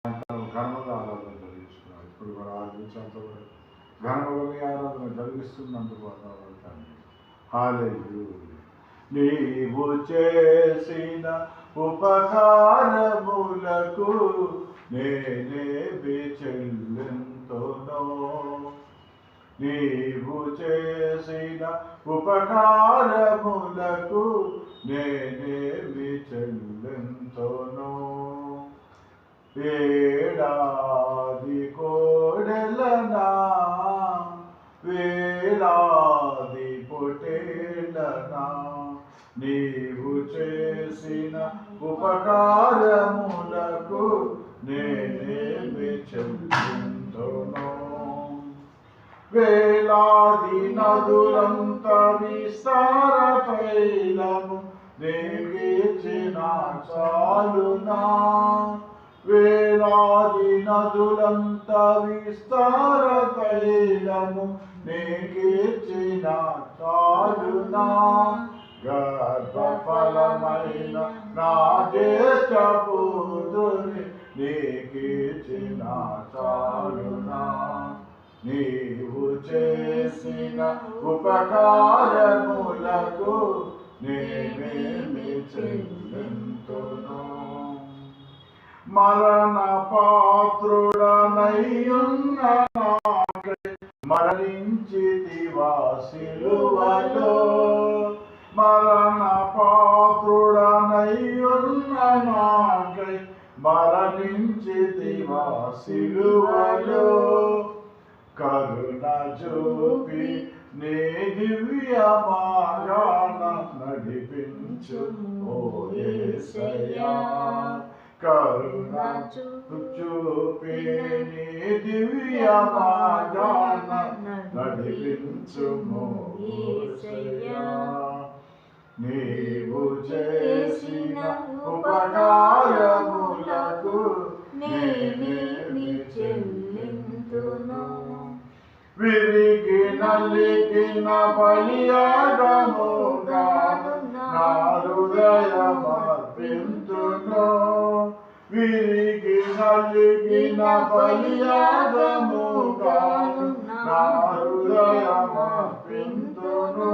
ఘనముగా ఆరాధన జరిగిస్తున్నారు. ఇప్పుడు కూడా ఆ నిమిషంతో ఘనముగా ఆరాధన జరిగిస్తున్నందుకు వందనాలు. హల్లెలూయా. నీవు చేసిన ఉపకారములకు నేనేమి చెల్లింతును? నీవు చేసిన ఉపకారములకు నేనేమి చెల్లింతును? వేలాది కోడెలనా, వేలాది పొటేళ్ళనా, నీవు చేసిన ఉపకారములకు నేనేమి చెల్లింతును? వేలాది నదులంత విస్తార తైలము నీకిచ్చిన చాలునా? వేలాది నదులంత విస్తార తైలము నీకిచ్చిన చాలునా? గర్భఫలమైన నా జ్యేష్ఠ పుత్రుని నీకిచ్చిన చాలునా? నీవు చేసిన ఉపకారములకు నేనేమి చెల్లింతును? మరణ పాత్రుడనయ్యున్న నాకై మరణించితివా సిలువలో? మరణ పాత్రుడనయ్యున్న నాకై మరణించితివా సిలువలో? కరుణ చూపి నీ దివ్య మార్గాన నడిపించు ఓ యేసయ్యా. కరుణ చూపి నీ దివ్య మార్గాన నడిపించు ఓ యేసయ్యా. నీవు చేసిన ఉపకారములకు నేనేమి చెల్లింతును? విరిగి నలిగిన బలియాగముగాను నా హృదయమర్పింతును. విరిగి నలిగిన బలియాగముగాను నా హృదయమర్పింతును.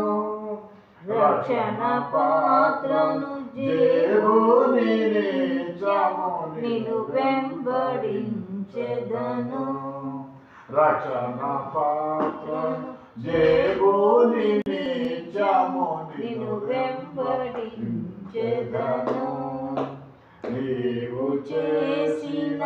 రక్షణ పాత్రను దేవుని నిజము నిన్ను వెంబడించెదను. రక్షణ పాత్రను దేవుని నిజము నిన్ను వెంబడించెదను. నీవు చేసిన